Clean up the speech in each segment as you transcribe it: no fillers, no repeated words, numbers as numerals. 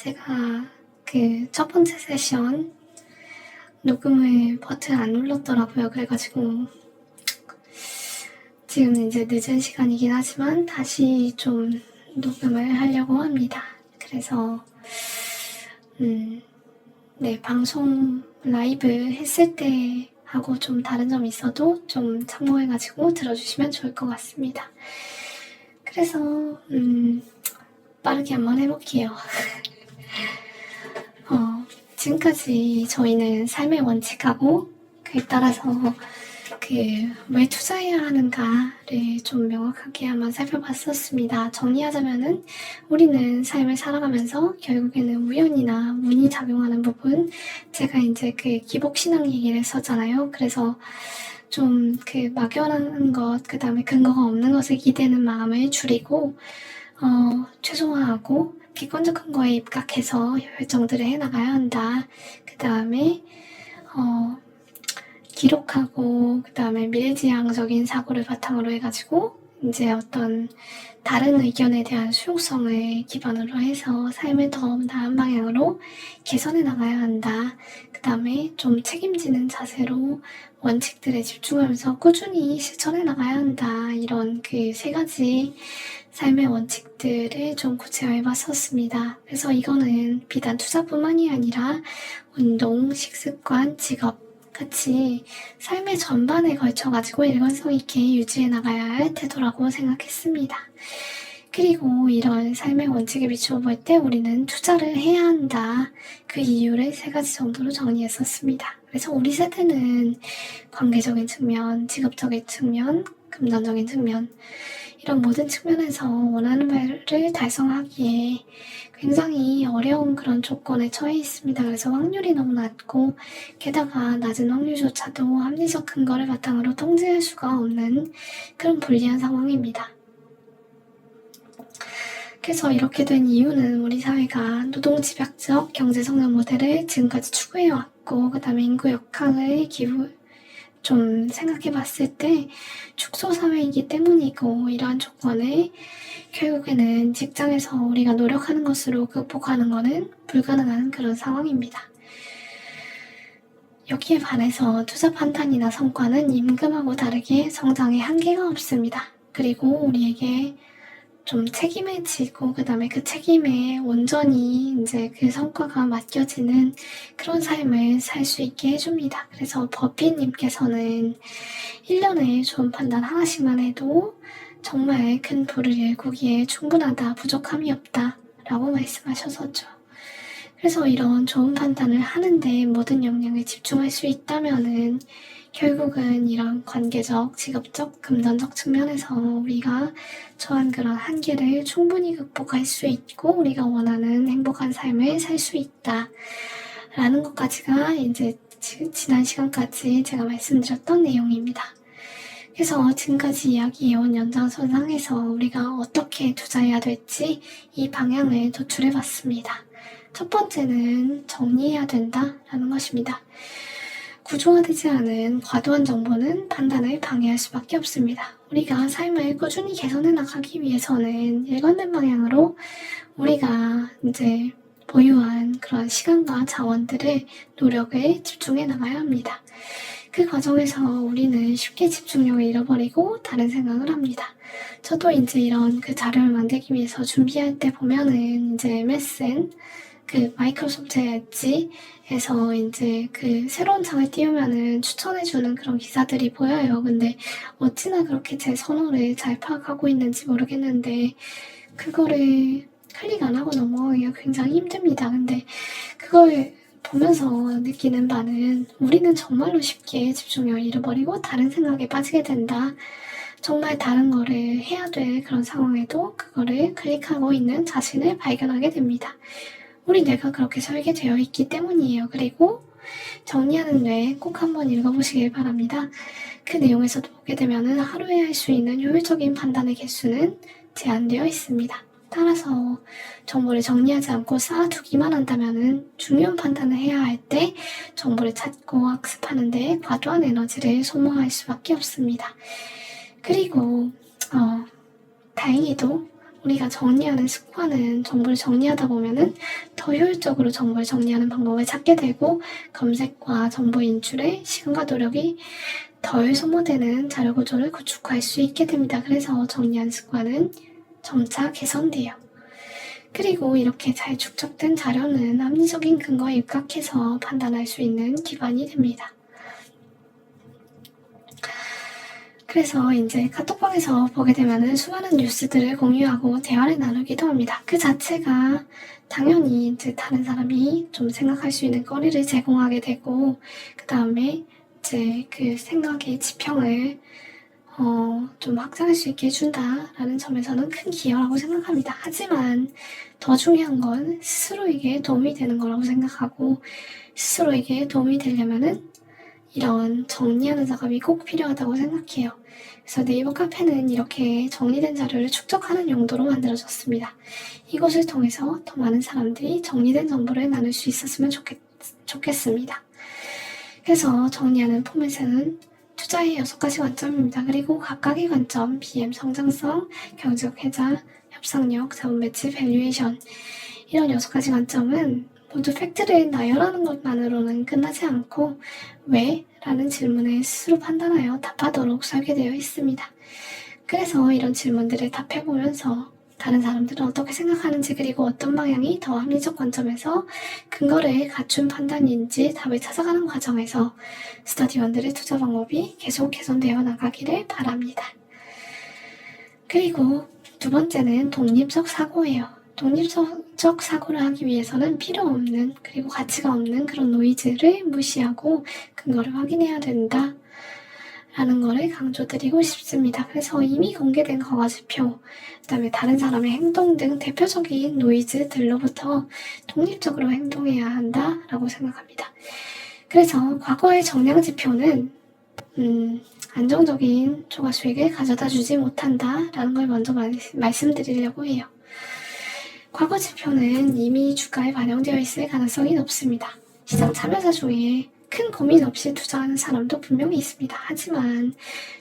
제가 그 첫 번째 세션 녹음을 버튼 안 눌렀더라고요. 그래가지고 지금은 이제 늦은 시간이긴 하지만 다시 좀 녹음을 하려고 합니다. 그래서 네, 방송 라이브 했을 때 하고 좀 다른 점이 있어도 좀 참고해가지고 들어주시면 좋을 것 같습니다. 그래서 빠르게 한번 해볼게요. 지금까지 저희는 삶의 원칙하고 그에 따라서 왜 투자해야 하는가를 좀 명확하게 한번 살펴봤었습니다. 정리하자면은 우리는 삶을 살아가면서 결국에는 우연이나 운이 작용하는 부분, 제가 이제 기복신앙 얘기를 했었잖아요. 그래서 좀 막연한 것, 그 다음에 근거가 없는 것에 기대는 마음을 줄이고 최소화하고 객관적인 거에 입각해서 결정들을 해나가야 한다. 그 다음에 기록하고 그 다음에 미래지향적인 사고를 바탕으로 해가지고 이제 어떤 다른 의견에 대한 수용성을 기반으로 해서 삶을 더 나은 방향으로 개선해 나가야 한다. 그 다음에 좀 책임지는 자세로 원칙들에 집중하면서 꾸준히 실천해 나가야 한다. 이런 세 가지 삶의 원칙들을 좀 구체화해 봤었습니다. 그래서 이거는 비단 투자뿐만이 아니라 운동, 식습관, 직업 같이 삶의 전반에 걸쳐가지고 일관성 있게 유지해 나가야 할 태도라고 생각했습니다. 그리고 이런 삶의 원칙에 비추어 볼 때 우리는 투자를 해야 한다. 그 이유를 3가지 정도로 정리했었습니다. 그래서 우리 세대는 관계적인 측면, 직업적인 측면, 금전적인 측면 이런 모든 측면에서 원하는 바를 달성하기에 굉장히 어려운 그런 조건에 처해 있습니다. 그래서 확률이 너무 낮고 게다가 낮은 확률조차도 합리적 근거를 바탕으로 통제할 수가 없는 그런 불리한 상황입니다. 그래서 이렇게 된 이유는 우리 사회가 노동집약적 경제성장 모델을 지금까지 추구해왔고 그 다음에 인구 역학을 좀 생각해 봤을 때 축소사회이기 때문이고 이러한 조건을 결국에는 직장에서 우리가 노력하는 것으로 극복하는 것은 불가능한 그런 상황입니다. 여기에 반해서 투자 판단이나 성과는 임금하고 다르게 성장의 한계가 없습니다. 그리고 우리에게 좀 책임을 지고 그 다음에 그 책임에 온전히 이제 그 성과가 맡겨지는 그런 삶을 살 수 있게 해줍니다. 그래서 버핏님께서는 1년에 좋은 판단 하나씩만 해도 정말 큰 부를 일구기에 충분하다, 부족함이 없다 라고 말씀하셨었죠. 그래서 이런 좋은 판단을 하는데 모든 역량을 집중할 수 있다면은 결국은 이런 관계적, 직업적, 금전적 측면에서 우리가 처한 그런 한계를 충분히 극복할 수 있고 우리가 원하는 행복한 삶을 살 수 있다 라는 것까지가 이제 지난 시간까지 제가 말씀드렸던 내용입니다. 그래서 지금까지 이야기해온 연장선상에서 우리가 어떻게 투자해야 될지 이 방향을 도출해봤습니다. 첫 번째는 정리해야 된다라는 것입니다. 구조화되지 않은 과도한 정보는 판단을 방해할 수밖에 없습니다. 우리가 삶을 꾸준히 개선해 나가기 위해서는 일관된 방향으로 우리가 이제 보유한 그런 시간과 자원들을 노력을 집중해 나가야 합니다. 그 과정에서 우리는 쉽게 집중력을 잃어버리고 다른 생각을 합니다. 저도 이제 이런 자료를 만들기 위해서 준비할 때 보면은 이제 MSN 마이크로소프트 엣지에서 이제 새로운 창을 띄우면은 추천해주는 그런 기사들이 보여요. 근데 어찌나 그렇게 제 선호를 잘 파악하고 있는지 모르겠는데 그거를 클릭 안 하고 넘어가기가 굉장히 힘듭니다. 근데 그걸 보면서 느끼는 바는 우리는 정말로 쉽게 집중력을 잃어버리고 다른 생각에 빠지게 된다. 정말 다른 거를 해야 될 그런 상황에도 그거를 클릭하고 있는 자신을 발견하게 됩니다. 우리 뇌가 그렇게 설계되어 있기 때문이에요. 그리고 정리하는 뇌 꼭 한번 읽어보시길 바랍니다. 그 내용에서도 보게 되면 하루에 할 수 있는 효율적인 판단의 개수는 제한되어 있습니다. 따라서 정보를 정리하지 않고 쌓아두기만 한다면 중요한 판단을 해야 할 때 정보를 찾고 학습하는 데 과도한 에너지를 소모할 수밖에 없습니다. 그리고 다행히도 우리가 정리하는 습관은 정보를 정리하다 보면은 더 효율적으로 정보를 정리하는 방법을 찾게 되고 검색과 정보 인출에 시간과 노력이 덜 소모되는 자료 구조를 구축할 수 있게 됩니다. 그래서 정리하는 습관은 점차 개선돼요. 그리고 이렇게 잘 축적된 자료는 합리적인 근거에 입각해서 판단할 수 있는 기반이 됩니다. 그래서 이제 카톡방에서 보게 되면은 수많은 뉴스들을 공유하고 대화를 나누기도 합니다. 그 자체가 당연히 이제 다른 사람이 좀 생각할 수 있는 거리를 제공하게 되고, 그 다음에 이제 그 생각의 지평을 좀 확장할 수 있게 해준다라는 점에서는 큰 기여라고 생각합니다. 하지만 더 중요한 건 스스로에게 도움이 되는 거라고 생각하고, 스스로에게 도움이 되려면은 이런 정리하는 작업이 꼭 필요하다고 생각해요. 그래서 네이버 카페는 이렇게 정리된 자료를 축적하는 용도로 만들어졌습니다. 이곳을 통해서 더 많은 사람들이 정리된 정보를 나눌 수 있었으면 좋겠습니다. 그래서 정리하는 포맷에는 투자의 6가지 관점입니다. 그리고 각각의 관점, BM 성장성, 경제적 혜자, 협상력, 자본 배치, 밸류에이션, 이런 6가지 관점은 모두 팩트를 나열하는 것만으로는 끝나지 않고 왜? 라는 질문에 스스로 판단하여 답하도록 설계되어 있습니다. 그래서 이런 질문들을 답해보면서 다른 사람들은 어떻게 생각하는지, 그리고 어떤 방향이 더 합리적 관점에서 근거를 갖춘 판단인지 답을 찾아가는 과정에서 스터디원들의 투자 방법이 계속 개선되어 나가기를 바랍니다. 그리고 두 번째는 독립적 사고예요. 독립적 사고를 하기 위해서는 필요 없는, 그리고 가치가 없는 그런 노이즈를 무시하고 근거를 확인해야 된다 라는 거를 강조드리고 싶습니다. 그래서 이미 공개된 거가지표, 그 다음에 다른 사람의 행동 등 대표적인 노이즈들로부터 독립적으로 행동해야 한다라고 생각합니다. 그래서 과거의 정량지표는 안정적인 초과 수익을 가져다 주지 못한다라는 걸 먼저 말씀드리려고 해요. 과거 지표는 이미 주가에 반영되어 있을 가능성이 높습니다. 시장 참여자 중에 큰 고민 없이 투자하는 사람도 분명히 있습니다. 하지만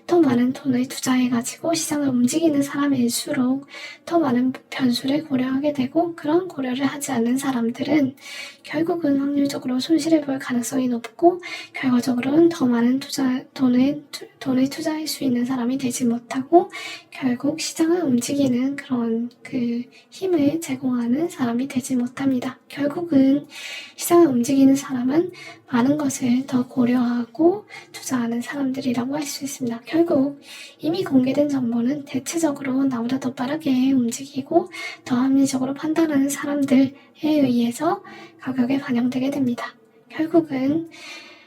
더 많은 돈을 투자해가지고 시장을 움직이는 사람일수록 더 많은 변수를 고려하게 되고, 그런 고려를 하지 않는 사람들은 결국은 확률적으로 손실을 볼 가능성이 높고, 결과적으로는 더 많은 돈을 투자할 수 있는 사람이 되지 못하고 결국 시장을 움직이는 그런 그 힘을 제공하는 사람이 되지 못합니다. 결국은 시장을 움직이는 사람은 많은 것을 더 고려하고 투자하는 사람들이라고 할 수 있습니다. 결국 이미 공개된 정보는 대체적으로 나보다 더 빠르게 움직이고 더 합리적으로 판단하는 사람들에 의해서 가격에 반영되게 됩니다. 결국은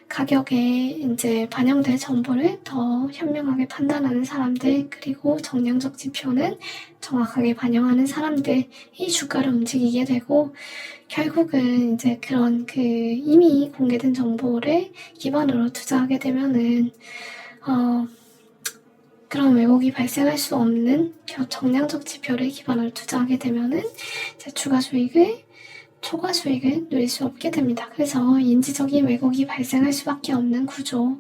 가격에 이제 반영될 정보를 더 현명하게 판단하는 사람들, 그리고 정량적 지표는 정확하게 반영하는 사람들이 주가를 움직이게 되고, 결국은 이제 그런 그 이미 공개된 정보를 기반으로 투자하게 되면은 그런 왜곡이 발생할 수 없는 정량적 지표를 기반으로 투자하게 되면은 이제 초과 수익을 누릴 수 없게 됩니다. 그래서 인지적인 왜곡이 발생할 수밖에 없는 구조,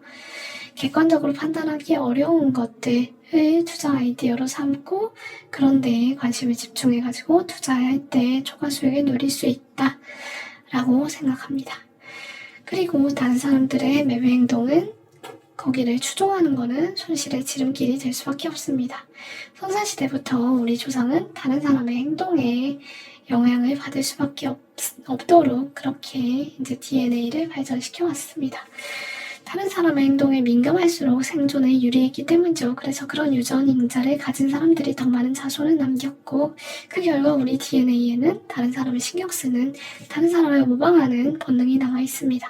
객관적으로 판단하기 어려운 것들을 투자 아이디어로 삼고 그런 데에 관심을 집중해가지고 투자할 때 초과 수익을 누릴 수 있다라고 생각합니다. 그리고 다른 사람들의 매매 행동은 거기를 추종하는 것은 손실의 지름길이 될 수밖에 없습니다. 선사시대부터 우리 조상은 다른 사람의 행동에 영향을 받을 수밖에 없도록 그렇게 이제 DNA를 발전시켜 왔습니다. 다른 사람의 행동에 민감할수록 생존에 유리했기 때문이죠. 그래서 그런 유전 인자를 가진 사람들이 더 많은 자손을 남겼고, 그 결과 우리 DNA에는 다른 사람을 신경 쓰는, 다른 사람을 모방하는 본능이 남아 있습니다.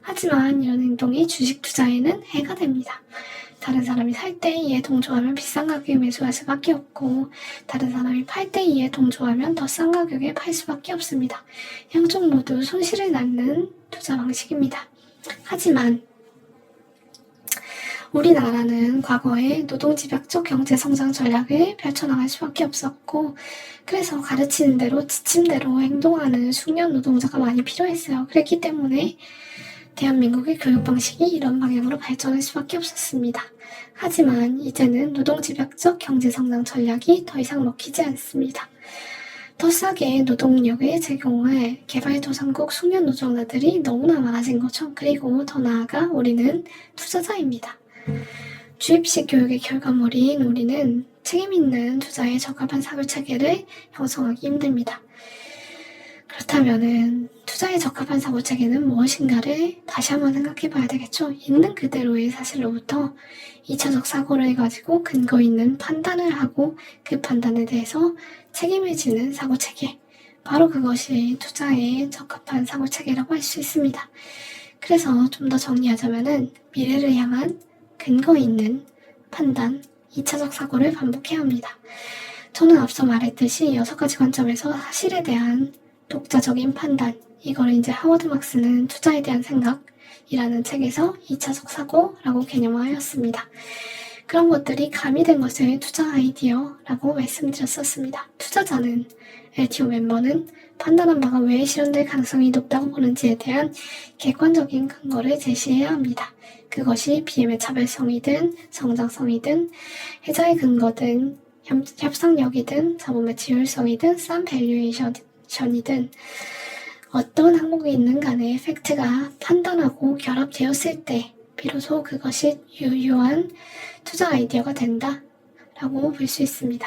하지만 이런 행동이 주식 투자에는 해가 됩니다. 다른 사람이 살 때 이에 동조하면 비싼 가격에 매수할 수밖에 없고, 다른 사람이 팔 때 이에 동조하면 더 싼 가격에 팔 수밖에 없습니다. 양쪽 모두 손실을 낳는 투자 방식입니다. 하지만 우리나라는 과거에 노동집약적 경제성장 전략을 펼쳐나갈 수밖에 없었고, 그래서 가르치는 대로 지침대로 행동하는 숙련 노동자가 많이 필요했어요. 그랬기 때문에 대한민국의 교육 방식이 이런 방향으로 발전할 수밖에 없었습니다. 하지만 이제는 노동집약적 경제성장 전략이 더 이상 먹히지 않습니다. 더 싸게 노동력을 제공할 개발도상국 숙련 노동자들이 너무나 많아진 거죠. 그리고 더 나아가 우리는 투자자입니다. 주입식 교육의 결과물인 우리는 책임있는 투자에 적합한 사고체계를 형성하기 힘듭니다. 그렇다면 투자에 적합한 사고체계는 무엇인가를 다시 한번 생각해 봐야 되겠죠. 있는 그대로의 사실로부터 2차적 사고를 가지고 근거 있는 판단을 하고 그 판단에 대해서 책임을 지는 사고체계, 바로 그것이 투자에 적합한 사고체계라고 할 수 있습니다. 그래서 좀 더 정리하자면은 미래를 향한 근거 있는 판단, 2차적 사고를 반복해야 합니다. 저는 앞서 말했듯이 6가지 관점에서 사실에 대한 독자적인 판단, 이거를 이제 하워드 막스는 투자에 대한 생각이라는 책에서 2차적 사고라고 개념화하였습니다. 그런 것들이 가미된 것을 투자 아이디어라고 말씀드렸었습니다. 투자자는, LTO 멤버는 판단한 바가 왜 실현될 가능성이 높다고 보는지에 대한 객관적인 근거를 제시해야 합니다. 그것이 BM의 차별성이든 성장성이든 해자의 근거든 협상력이든 자본의 지율성이든 싼 밸류에이션이든 어떤 항목이 있는 간에 팩트가 판단하고 결합되었을 때 비로소 그것이 유효한 투자 아이디어가 된다 라고 볼 수 있습니다.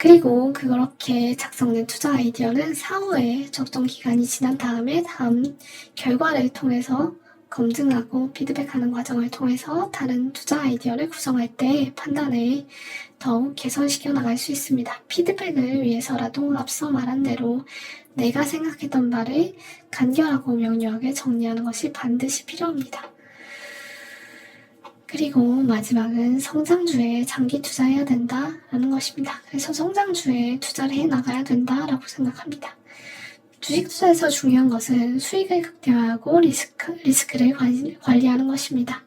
그리고 그렇게 작성된 투자 아이디어는 사후에 적정 기간이 지난 다음에 다음 결과를 통해서 검증하고 피드백하는 과정을 통해서 다른 투자 아이디어를 구성할 때 판단을 더욱 개선시켜 나갈 수 있습니다. 피드백을 위해서라도 앞서 말한 대로 내가 생각했던 바를 간결하고 명료하게 정리하는 것이 반드시 필요합니다. 그리고 마지막은 성장주에 장기 투자해야 된다라는 것입니다. 그래서 성장주에 투자를 해 나가야 된다라고 생각합니다. 주식 투자에서 중요한 것은 수익을 극대화하고 리스크를 관리하는 것입니다.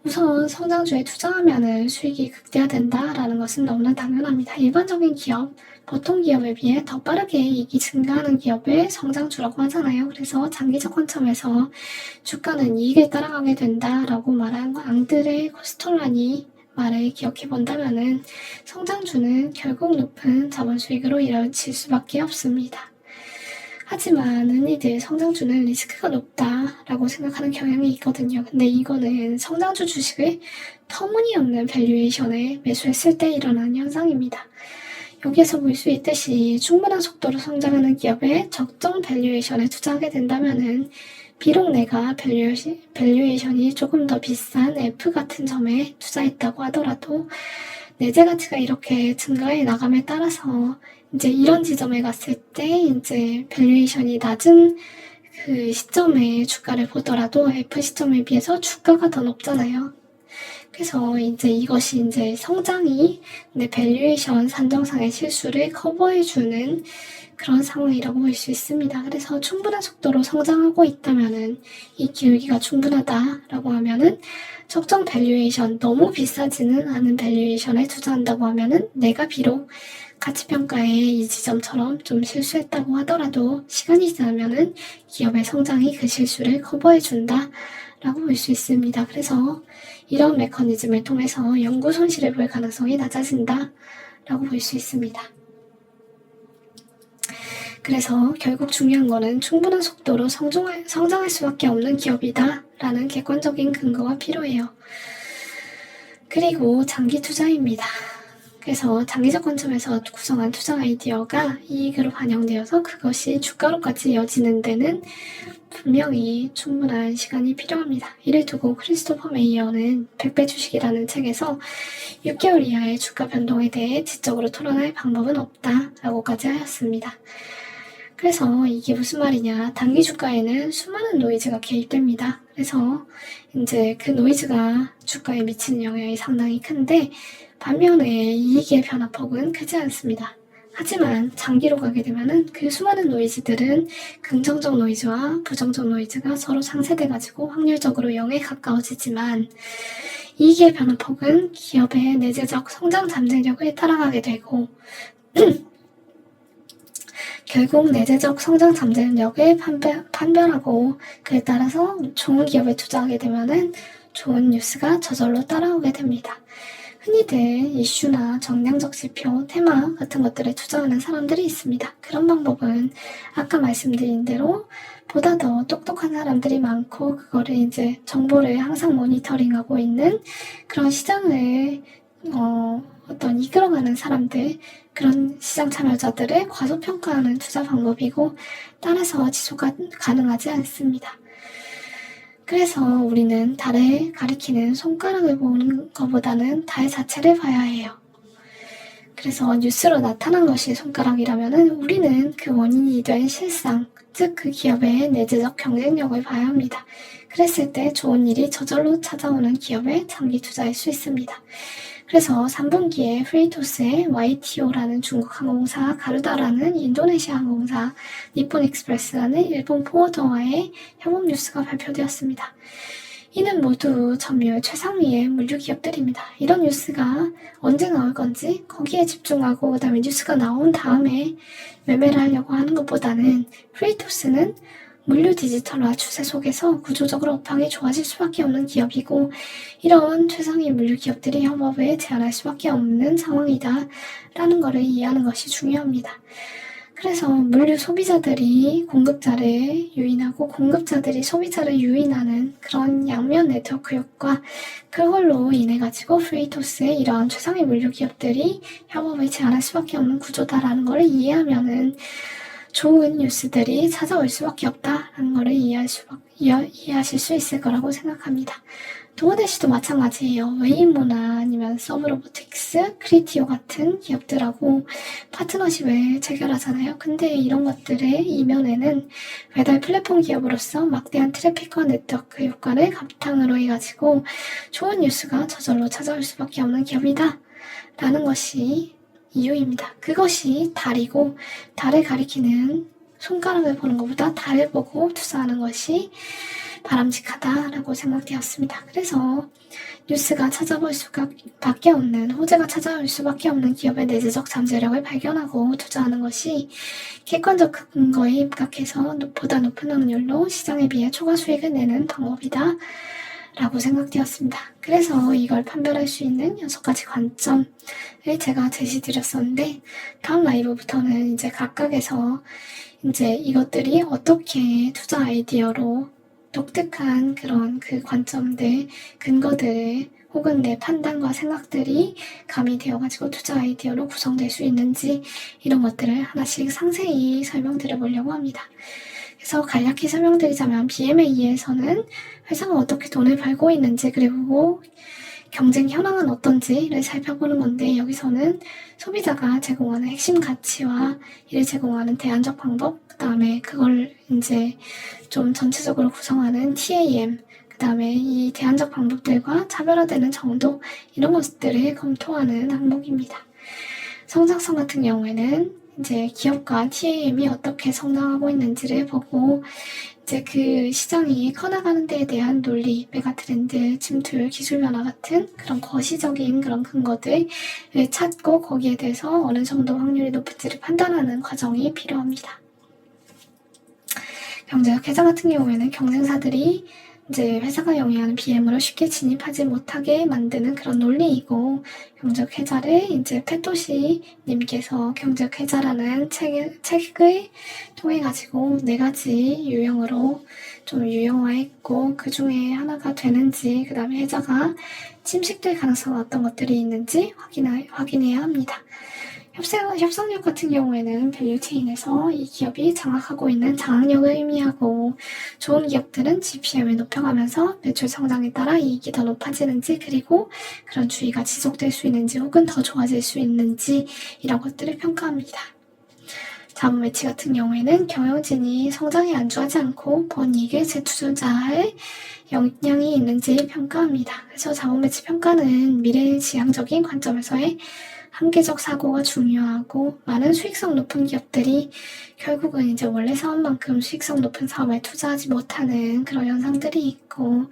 우선 성장주에 투자하면 수익이 극대화된다라는 것은 너무나 당연합니다. 일반적인 기업, 보통 기업에 비해 더 빠르게 이익이 증가하는 기업을 성장주라고 하잖아요. 그래서 장기적 관점에서 주가는 이익을 따라가게 된다라고 말한 앙드레 코스톨라니 말을 기억해 본다면은 성장주는 결국 높은 자본 수익으로 이뤄질 수밖에 없습니다. 하지만 흔히들 성장주는 리스크가 높다라고 생각하는 경향이 있거든요. 근데 이거는 성장주 주식을 터무니없는 밸류에이션에 매수했을 때 일어난 현상입니다. 여기에서 볼 수 있듯이 충분한 속도로 성장하는 기업에 적정 밸류에이션에 투자하게 된다면은 비록 내가 밸류에이션이 조금 더 비싼 F 같은 점에 투자했다고 하더라도 내재 가치가 이렇게 증가해 나감에 따라서 이제 이런 지점에 갔을 때 이제 밸류에이션이 낮은 그 시점에 주가를 보더라도 F 시점에 비해서 주가가 더 높잖아요. 그래서 이제 이것이 이제 성장이 내 밸류에이션 산정상의 실수를 커버해주는 그런 상황이라고 볼 수 있습니다. 그래서 충분한 속도로 성장하고 있다면은 이 기울기가 충분하다라고 하면은 적정 밸류에이션, 너무 비싸지는 않은 밸류에이션에 투자한다고 하면은 내가 비록 가치평가에 이 지점처럼 좀 실수했다고 하더라도 시간이 지나면은 기업의 성장이 그 실수를 커버해준다 라고 볼 수 있습니다. 그래서 이런 메커니즘을 통해서 연구 손실을 볼 가능성이 낮아진다 라고 볼 수 있습니다. 그래서 결국 중요한 거는 충분한 속도로 성장할 수밖에 없는 기업이다 라는 객관적인 근거가 필요해요. 그리고 장기 투자입니다. 그래서 장기적 관점에서 구성한 투자 아이디어가 이익으로 반영되어서 그것이 주가로까지 이어지는 데는 분명히 충분한 시간이 필요합니다. 이를 두고 크리스토퍼 메이어는 100배 주식이라는 책에서 6개월 이하의 주가 변동에 대해 지적으로 토론할 방법은 없다라고까지 하였습니다. 그래서 이게 무슨 말이냐, 단기 주가에는 수많은 노이즈가 개입됩니다. 그래서 이제 그 노이즈가 주가에 미치는 영향이 상당히 큰데 반면에 이익의 변화폭은 크지 않습니다. 하지만 장기로 가게 되면은 그 수많은 노이즈들은 긍정적 노이즈와 부정적 노이즈가 서로 상쇄돼가지고 확률적으로 0에 가까워지지만 이익의 변화폭은 기업의 내재적 성장 잠재력을 따라가게 되고 결국 내재적 성장 잠재력을 판별하고 그에 따라서 좋은 기업에 투자하게 되면은 좋은 뉴스가 저절로 따라오게 됩니다. 흔히들 이슈나 정량적 지표, 테마 같은 것들에 투자하는 사람들이 있습니다. 그런 방법은 아까 말씀드린 대로 보다 더 똑똑한 사람들이 많고 그거를 이제 정보를 항상 모니터링하고 있는 그런 시장을 어떤 이끌어가는 사람들, 그런 시장 참여자들을 과소평가하는 투자 방법이고 따라서 지속가 가능하지 않습니다. 그래서 우리는 달을 가리키는 손가락을 보는 것보다는 달 자체를 봐야 해요. 그래서 뉴스로 나타난 것이 손가락이라면 우리는 그 원인이 된 실상, 즉 그 기업의 내재적 경쟁력을 봐야 합니다. 그랬을 때 좋은 일이 저절로 찾아오는 기업에 장기 투자할 수 있습니다. 그래서 3분기에 프리토스의 YTO라는 중국 항공사, 가루다라는 인도네시아 항공사, 니폰익스프레스라는 일본 포워더와의 협업 뉴스가 발표되었습니다. 이는 모두 점유율 최상위의 물류 기업들입니다. 이런 뉴스가 언제 나올 건지 거기에 집중하고 그 다음에 뉴스가 나온 다음에 매매를 하려고 하는 것보다는 프리토스는 물류 디지털화 추세 속에서 구조적으로 업황이 좋아질 수밖에 없는 기업이고 이런 최상위 물류 기업들이 협업을 제한할 수밖에 없는 상황이다 라는 것을 이해하는 것이 중요합니다. 그래서 물류 소비자들이 공급자를 유인하고 공급자들이 소비자를 유인하는 그런 양면 네트워크 효과, 그걸로 인해 가지고 프리토스의 이러한 최상위 물류 기업들이 협업을 제한할 수밖에 없는 구조다라는 걸 이해하면은 좋은 뉴스들이 찾아올 수밖에 없다라는 것을 이해하실 수 있을 거라고 생각합니다. 도어대시도 마찬가지예요. 웨이모나 아니면 서브로보틱스, 크리티오 같은 기업들하고 파트너십을 체결하잖아요. 근데 이런 것들의 이면에는 배달 플랫폼 기업으로서 막대한 트래픽과 네트워크 효과를 바탕으로 해가지고 좋은 뉴스가 저절로 찾아올 수밖에 없는 기업이다 라는 것이 이유입니다. 그것이 달이고 달을 가리키는 손가락을 보는 것보다 달을 보고 투자하는 것이 바람직하다라고 생각되었습니다. 그래서 뉴스가 찾아볼 수밖에 없는, 호재가 찾아올 수밖에 없는 기업의 내재적 잠재력을 발견하고 투자하는 것이 객관적 근거에 입각해서 보다 높은 확률로 시장에 비해 초과 수익을 내는 방법이다 라고 생각되었습니다. 그래서 이걸 판별할 수 있는 6가지 관점을 제가 제시드렸었는데 다음 라이브부터는 이제 각각에서 이제 이것들이 어떻게 투자 아이디어로 독특한 그런 그 관점들, 근거들 혹은 내 판단과 생각들이 가미되어가지고 투자 아이디어로 구성될 수 있는지 이런 것들을 하나씩 상세히 설명드려 보려고 합니다. 그래서 간략히 설명드리자면 BMA에서는 회사가 어떻게 돈을 벌고 있는지 그리고 경쟁 현황은 어떤지를 살펴보는 건데 여기서는 소비자가 제공하는 핵심 가치와 이를 제공하는 대안적 방법, 그 다음에 그걸 이제 좀 전체적으로 구성하는 TAM, 그 다음에 이 대안적 방법들과 차별화되는 정도 이런 것들을 검토하는 항목입니다. 성장성 같은 경우에는 이제 기업과 TAM이 어떻게 성장하고 있는지를 보고 이제 그 시장이 커나가는 데에 대한 논리, 메가트렌드, 침투율, 기술 변화 같은 그런 거시적인 그런 근거들을 찾고 거기에 대해서 어느 정도 확률이 높은지를 판단하는 과정이 필요합니다. 경제학 회사 같은 경우에는 경쟁사들이 이제 회사가 영위하는 BM으로 쉽게 진입하지 못하게 만드는 그런 논리이고 경제학 회자를 이제 페토시 님께서 경제학 회자라는 책을 통해 가지고 4가지 유형으로 좀 유형화했고 그 중에 하나가 되는지 그 다음에 회자가 침식될 가능성은 어떤 것들이 있는지 확인해야 합니다. 협상력 같은 경우에는 밸류체인에서 이 기업이 장악하고 있는 장악력을 의미하고 좋은 기업들은 GPM을 높여가면서 매출 성장에 따라 이익이 더 높아지는지 그리고 그런 주의가 지속될 수 있는지 혹은 더 좋아질 수 있는지 이런 것들을 평가합니다. 자본 매치 같은 경우에는 경영진이 성장에 안주하지 않고 번이익을 재투자할 역량이 있는지 평가합니다. 그래서 자본 매치 평가는 미래지향적인 관점에서의 한계적 사고가 중요하고 많은 수익성 높은 기업들이 결국은 이제 원래 사업만큼 수익성 높은 사업에 투자하지 못하는 그런 현상들이 있고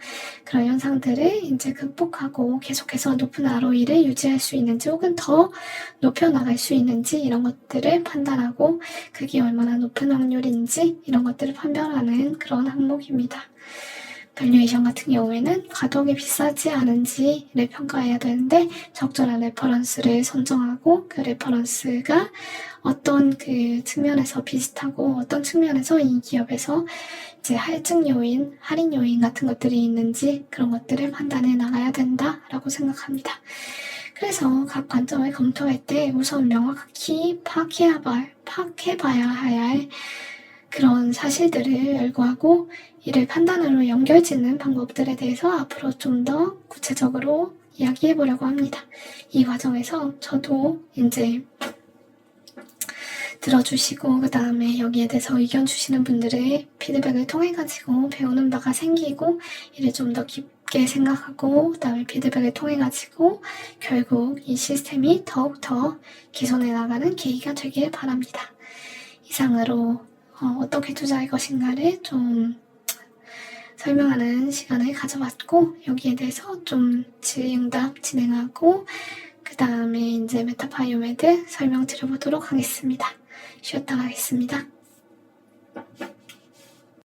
그런 현상들을 이제 극복하고 계속해서 높은 ROE를 유지할 수 있는지 혹은 더 높여나갈 수 있는지 이런 것들을 판단하고 그게 얼마나 높은 확률인지 이런 것들을 판별하는 그런 항목입니다. 밸류에이션 같은 경우에는 과도하게 비싸지 않은지를 평가해야 되는데 적절한 레퍼런스를 선정하고 그 레퍼런스가 어떤 그 측면에서 비슷하고 어떤 측면에서 이 기업에서 이제 할증 요인, 할인 요인 같은 것들이 있는지 그런 것들을 판단해 나가야 된다라고 생각합니다. 그래서 각 관점을 검토할 때 우선 명확히 파악해봐야 할 그런 사실들을 열거하고 이를 판단으로 연결짓는 방법들에 대해서 앞으로 좀 더 구체적으로 이야기해 보려고 합니다. 이 과정에서 저도 이제 들어주시고 그 다음에 여기에 대해서 의견 주시는 분들의 피드백을 통해 가지고 배우는 바가 생기고 이를 좀 더 깊게 생각하고 그 다음에 피드백을 통해 가지고 결국 이 시스템이 더욱더 개선해 나가는 계기가 되길 바랍니다. 이상으로 어떻게 투자할 것인가를 좀 설명하는 시간을 가져봤고 여기에 대해서 좀 질의응답 진행하고 그 다음에 이제 메타바이오메드 설명 드려보도록 하겠습니다. 쉬었다 가겠습니다.